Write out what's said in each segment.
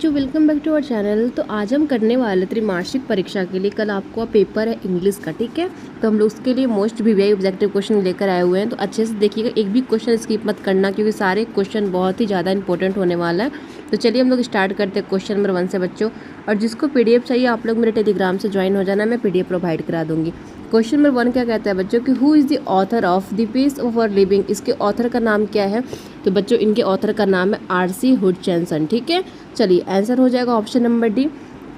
बच्चों, welcome back to our channel. तो आज हम करने वाले त्रिमासिक परीक्षा के लिए कल आपको पेपर है इंग्लिश का, ठीक है। तो हम लोग उसके लिए मोस्ट वीवीआई ऑब्जेक्टिव क्वेश्चन लेकर आए हुए हैं। तो अच्छे से देखिएगा, एक भी क्वेश्चन स्किप मत करना क्योंकि सारे क्वेश्चन बहुत ही ज़्यादा इंपॉर्टेंट होने वाला है। तो चलिए हम लोग स्टार्ट करते हैं क्वेश्चन नंबर 1 से बच्चों। और जिसको PDF चाहिए आप लोग मेरे टेलीग्राम से ज्वाइन हो जाना, मैं PDF प्रोवाइड करा दूँगी। क्वेश्चन नंबर 1 क्या कहता है बच्चों कि who is the author of the pace of our living. इसके ऑथर का नाम क्या है? तो बच्चों इनके ऑथर का नाम है R.C. हुडचैंसन, ठीक है। चलिए आंसर हो जाएगा ऑप्शन नंबर डी।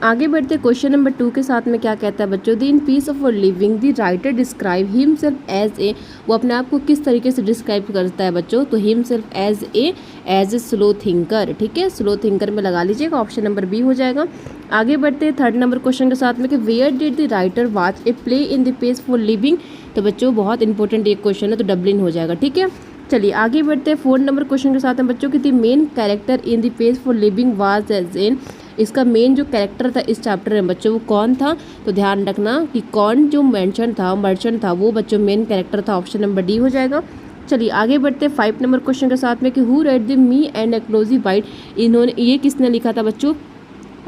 आगे बढ़ते क्वेश्चन नंबर 2 के साथ में क्या कहता है बच्चों, the in peace of living the writer describe himself as a. वो अपने आप को किस तरीके से डिस्क्राइब करता है बच्चों? तो himself as a slow thinker, ठीक है। स्लो थिंकर में लगा लीजिएगा, ऑप्शन नंबर बी हो जाएगा। आगे बढ़ते हैं थर्ड नंबर क्वेश्चन के साथ में कि where did the writer watch a play in the pace for living. तो बच्चों बहुत इंपॉर्टेंट ये क्वेश्चन है, तो डबलिन हो जाएगा, ठीक है। चलिए आगे बढ़ते हैं 4 नंबर क्वेश्चन के साथ में बच्चों की the main character in the page for living was as in. इसका मेन जो कैरेक्टर था इस चैप्टर में बच्चों वो कौन था? तो ध्यान रखना कि कौन जो मर्चेंट था वो बच्चों मेन कैरेक्टर था, ऑप्शन नंबर डी हो जाएगा। चलिए आगे बढ़ते हैं 5 नंबर क्वेश्चन के साथ में कि who read the me and एक्लोजी white. इन्होंने ये किसने लिखा था बच्चों?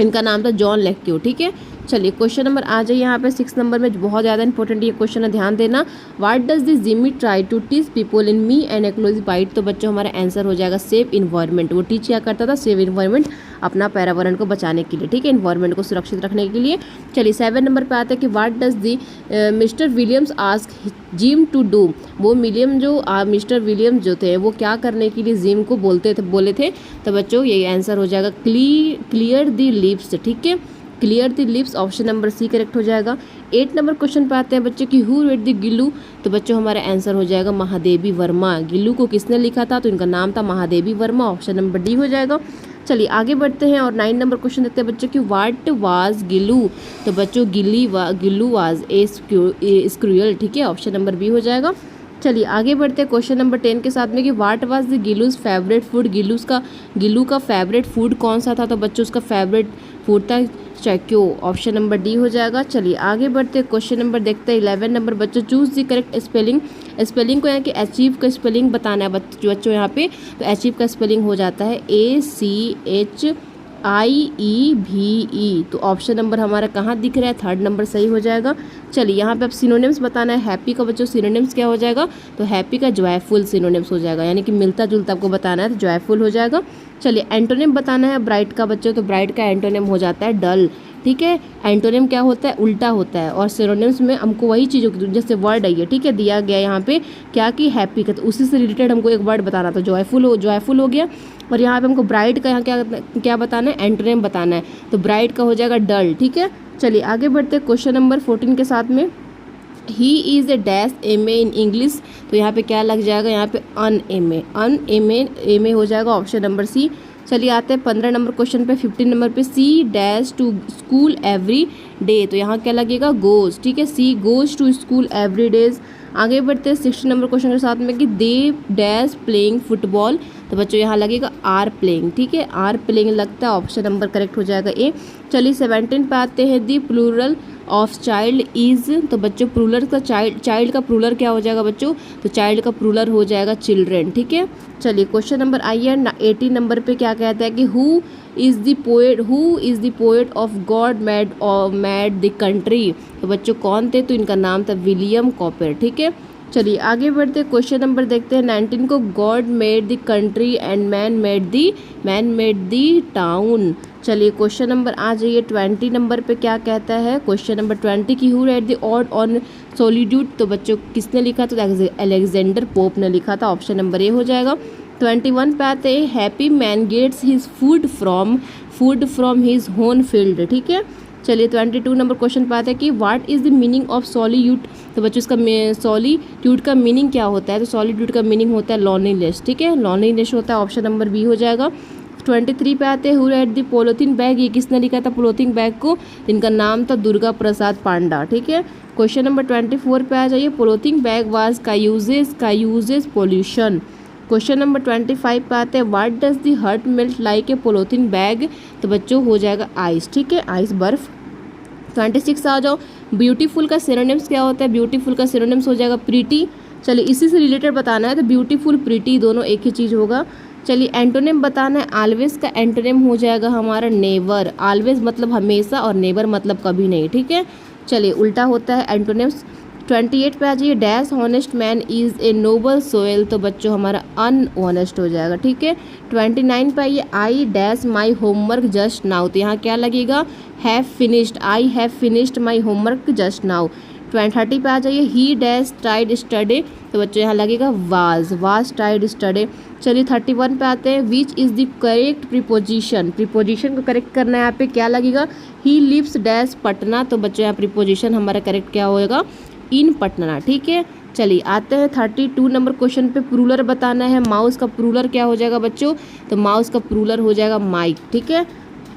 इनका नाम था जॉन लेक्यू, ठीक है। चलिए क्वेश्चन नंबर आ जाइए यहाँ पे 6 नंबर में, बहुत ज़्यादा इंपॉर्टेंट ये क्वेश्चन है, ध्यान देना। What does this Jimmy try to teach people in me and a close bite. तो बच्चों हमारा आंसर हो जाएगा सेव इन्वायरमेंट। वो टीच क्या करता था? सेव इन्वायरमेंट, अपना पर्यावरण को बचाने के लिए, ठीक है, इन्वायरमेंट को सुरक्षित रखने के लिए। चलिए 7 नंबर पे आते हैं कि what does the mister Williams ask Jim to do. वो मिस्टर विलियम्स जो थे वो क्या करने के लिए जिम को बोले थे? तो बच्चों ये आंसर हो जाएगा क्लियर द लिप्स, ठीक है, clear the lips, option number C correct हो जाएगा। 8 नंबर क्वेश्चन पे आते हैं बच्चों की हु रेड द गिल्लू। तो बच्चों हमारा आंसर हो जाएगा महादेवी वर्मा। गिल्लू को किसने लिखा था? तो इनका नाम था Mahadevi Verma, option number D हो जाएगा। चलिए आगे बढ़ते हैं और 9 नंबर क्वेश्चन देखते हैं बच्चों की व्हाट वाज गिल्लू। तो बच्चों गिल्लू वाज ए स्क्रूअल, ठीक है, ऑप्शन नंबर बी हो जाएगा। चलिए आगे बढ़ते हैं क्वेश्चन नंबर 10 के साथ में कि what was the Gillu's favourite food. Gillu का फेवरेट फूड कौन सा था? तो बच्चों उसका फेवरेट फूड था चैक्यो, ऑप्शन नंबर डी हो जाएगा। चलिए आगे बढ़ते हैं क्वेश्चन नंबर देखते हैं 11 नंबर बच्चों choose the correct spelling. Spelling को यहाँ कि अचीव का स्पेलिंग बताना है बच्चों यहाँ पे। तो अचीव का स्पेलिंग हो जाता है ACHIEVE। तो ऑप्शन नंबर हमारा कहाँ दिख रहा है? 3rd नंबर सही हो जाएगा। चलिए यहाँ पे अब सिनोनिम्स बताना है हैप्पी का बच्चों। सिनोनिम्स क्या हो जाएगा? तो हैप्पी का जॉयफुल सिनोनिम्स हो जाएगा, यानी कि मिलता जुलता आपको बताना है, तो जॉयफुल हो जाएगा। चलिए एंटोनिम बताना है ब्राइट का बच्चों। तो ब्राइट का एंटोनिम हो जाता है डल, ठीक है। एंटोनिम क्या होता है? उल्टा होता है। और सिनोनिम्स में हमको वही चीज़ों की जैसे वर्ड है ये, ठीक है, दिया गया यहाँ पे क्या कि हैप्पी का, तो उसी से रिलेटेड हमको एक वर्ड बताना था, जॉयफुल हो गया। और यहाँ पे हमको ब्राइट का यहाँ क्या बताना है? एंटोनिम बताना है। तो ब्राइट का हो जाएगा डल, ठीक है। चलिए आगे बढ़ते हैं क्वेश्चन नंबर 14 के साथ में he is a dash MA in English. तो यहाँ पे क्या लग जाएगा? यहाँ पे अन MA हो जाएगा, ऑप्शन नंबर सी। चलिए आते हैं 15 नंबर क्वेश्चन पे 15 नंबर पे she dash to school every day. तो यहाँ क्या लगेगा? गोज, ठीक है, she goes to school every days. आगे बढ़ते हैं 16 नंबर क्वेश्चन के साथ में कि दे डैश प्लेइंग फुटबॉल। तो बच्चों यहाँ लगेगा आर प्लेइंग, ठीक है, आर प्लेइंग लगता है, ऑप्शन नंबर करेक्ट हो जाएगा ए। चलिए 17 पे आते हैं दी प्लूरल ऑफ चाइल्ड इज़। तो बच्चों प्लूरल का चाइल्ड का प्लूरल क्या हो जाएगा बच्चों? तो चाइल्ड का प्लूरल हो जाएगा चिल्ड्रेन, ठीक है। चलिए क्वेश्चन नंबर आइए 18 नंबर पे क्या कहता है कि who is the poet of God made the country. तो बच्चों कौन थे? तो इनका नाम था विलियम कॉपर, ठीक है। चलिए आगे बढ़ते क्वेश्चन नंबर देखते हैं 19 को God made the country and man made the town. चलिए क्वेश्चन नंबर आ जाइए 20 नंबर पे क्या कहता है? क्वेश्चन नंबर 20 की who read the odd on solitude. तो बच्चों किसने लिखा? तो अलेक्जेंडर पोप ने लिखा था, ऑप्शन नंबर ए हो जाएगा। 21 पे आते हैं happy man gets his food from his own field, ठीक है। चलिए 22 नंबर क्वेश्चन पे आते हैं कि what is the meaning of solitude. तो बच्चों इसका सॉलिट्यूड का मीनिंग क्या होता है? तो सॉलिट्यूड का मीनिंग होता है लॉनलीनेस, ठीक है, लॉनलीनेस होता है, ऑप्शन नंबर बी हो जाएगा। 23 पे आते हैं who read the polythene bag. ये किसने लिखा था पॉलीथीन बैग को? इनका नाम था दुर्गा प्रसाद पांडा, ठीक है। क्वेश्चन नंबर 24 पे आ जाइए पॉलीथीन बैग वाज का यूजेस पॉल्यूशन। क्वेश्चन नंबर 25 पे आते हैं what does the heart melt like a polythene bag. तो बच्चों हो जाएगा आइस, ठीक है, आइस बर्फ। 26 आ जाओ ब्यूटीफुल का सिनोनिम्स क्या होता है? ब्यूटीफुल का सिनोनिम्स हो जाएगा प्रीटी। चलिए इसी से रिलेटेड बताना है, तो ब्यूटीफुल प्रीटी दोनों एक ही चीज़ होगा। चलिए एंटोनिम बताना है। ऑलवेज का एंटोनिम हो जाएगा हमारा नेवर। ऑलवेज मतलब हमेशा और नेवर मतलब कभी नहीं, ठीक है। चलिए उल्टा होता है एंटोनिम्स। 28 पे आ जाइए। Dash honest man is a noble soil, तो बच्चों हमारा अनऑनेस्ट हो जाएगा, ठीक है। 29 पे आइए। I dash my homework just now, तो यहाँ क्या लगेगा, have finished. I have finished my homework just now. 30 पे आ जाइए। ही डैश ट्राइड स्टडी, तो बच्चों यहाँ लगेगा वाज ट्राइड स्टडी। चलिए 31 पे आते हैं। Which is the correct preposition, preposition को करेक्ट करना है यहाँ पे, क्या लगेगा, ही लिव्स डैश पटना, तो बच्चों यहाँ प्रीपोजिशन हमारा करेक्ट क्या होएगा, इन पटना, ठीक है। चलिए आते हैं 32 नंबर क्वेश्चन पे। प्रूलर बताना है। माउस का प्रूलर क्या हो जाएगा बच्चों, तो माउस का प्रूलर हो जाएगा माइक, ठीक है,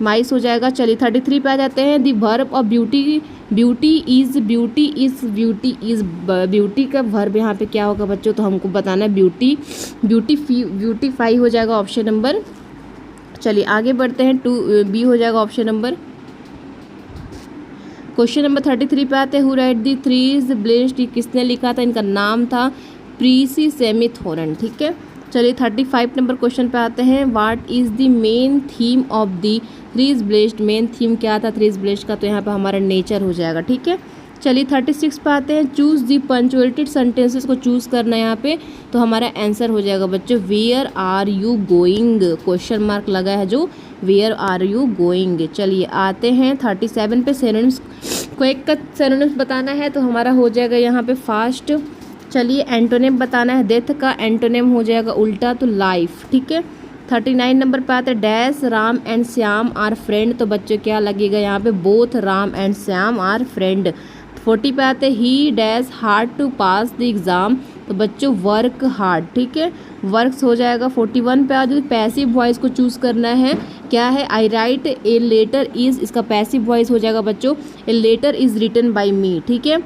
माइस हो जाएगा। चलिए 33 पे आ जाते हैं। दी verb of beauty, beauty is beauty का वर्ब यहाँ पे क्या होगा बच्चों, तो हमको बताना है ब्यूटीफाई हो जाएगा ऑप्शन नंबर। चलिए आगे बढ़ते हैं। 2B हो जाएगा ऑप्शन नंबर। क्वेश्चन नंबर 33 पे आते हैं। Who right the threes blessed, किसने लिखा था, इनका नाम था प्रीसी सेमिथोरन, ठीक है। चलिए 35 नंबर क्वेश्चन पे आते हैं। What is the main theme of the threes blessed, main theme क्या था थ्रीज ब्लेस्ड का, तो यहाँ पे हमारा नेचर हो जाएगा, ठीक है। चलिए 36 पे आते हैं। चूज़ दी पंचुएटेड सेंटेंसेस को चूज़ करना है यहाँ पे, तो हमारा आंसर हो जाएगा बच्चों where are you going, question mark लगा है जो वेयर आर यू गोइंग। चलिए आते हैं 37 पे। सिनोनिम्स को एक का सिनोनिम्स बताना है, तो हमारा हो जाएगा यहाँ पे फास्ट। चलिए एंटोनिम बताना है। डेथ का एंटोनिम हो जाएगा उल्टा, तो लाइफ, ठीक है। 39 नंबर पे आते हैं। Dash Ram and Shyam are friend, तो बच्चों क्या लगेगा यहाँ पे, both Ram and Shyam are friend. 40 पे आते हैं। He dash hard to pass the exam, तो बच्चों वर्क हार्ड, ठीक है, वर्क्स हो जाएगा। 41 पे आ जाए। पैसिव वॉइस को चूज़ करना है, क्या है, I write a letter is, इसका पैसिव वॉइस हो जाएगा बच्चों a letter is written by me, ठीक है।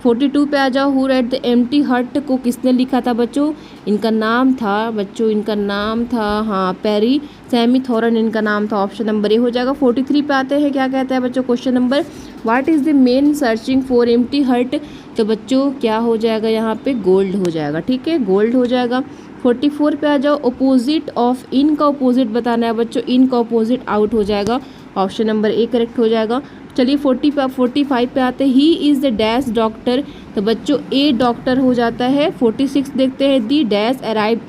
42 पे आ जाओ। हु राइट द एम्प्टी हट को किसने लिखा था बच्चों, इनका नाम था बच्चों, इनका नाम था, हाँ, पेरी सेमिथोरन इनका नाम था, ऑप्शन नंबर ए हो जाएगा। 43 पे आते हैं। क्या कहता है बच्चों question number, what is the main searching for empty हट, तो बच्चों क्या हो जाएगा यहाँ पे, गोल्ड हो जाएगा, ठीक है, गोल्ड हो जाएगा। 44 पे आ जाओ। अपोजिट ऑफ, इन का अपोजिट बताना है बच्चों, इन का अपोजिट आउट हो जाएगा, ऑप्शन नंबर ए करेक्ट हो जाएगा। चलिए 45 पे आते हैं। He is the dash doctor, तो बच्चों ए डॉक्टर हो जाता है। 46 देखते हैं। दी डैश अराइव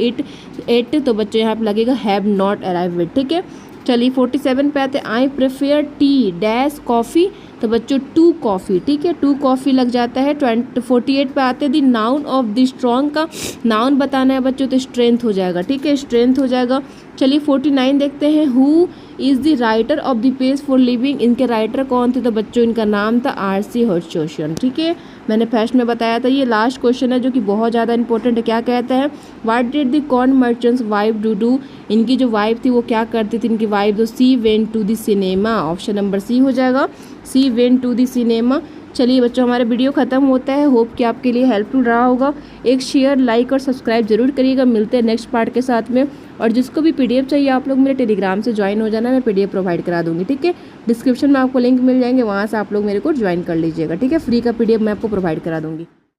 एट, तो बच्चों यहाँ पे लगेगा हैव नॉट अराइव इट, ठीक है। चलिए 47 पे आते हैं। I prefer tea dash coffee, तो बच्चों टू कॉफ़ी, ठीक है, टू कॉफ़ी लग जाता है। 48 पे आते हैं। दी नाउन ऑफ द स्ट्रॉन्ग का नाउन बताना है बच्चों, तो स्ट्रेंथ हो जाएगा, ठीक है, स्ट्रेंथ हो जाएगा। चलिए 49 देखते हैं। Who is the writer of the page for living, इनके राइटर कौन थे, तो बच्चों इनका नाम था आरसी हर्षवर्धन, ठीक है, मैंने फर्स्ट में बताया था। ये लास्ट क्वेश्चन है जो कि बहुत ज़्यादा इंपॉर्टेंट है। क्या कहता है, what did the corn merchants wife do, इनकी जो वाइफ थी वो क्या करती थी, इनकी वाइफ जो she went to the cinema, option number C हो जाएगा, she went to the cinema. चलिए बच्चों हमारा वीडियो ख़त्म होता है। होप कि आपके लिए हेल्पफुल रहा होगा। एक शेयर, लाइक और सब्सक्राइब जरूर करिएगा। मिलते हैं नेक्स्ट पार्ट के साथ में। और जिसको भी पीडीएफ चाहिए आप लोग मेरे टेलीग्राम से ज्वाइन हो जाना, मैं पीडीएफ प्रोवाइड करा दूंगी, ठीक है। डिस्क्रिप्शन में आपको लिंक मिल जाएंगे, वहाँ से आप लोग मेरे को ज्वाइन कर लीजिएगा, ठीक है। फ्री का पीडीएफ मैं आपको प्रोवाइड करा दूंगी।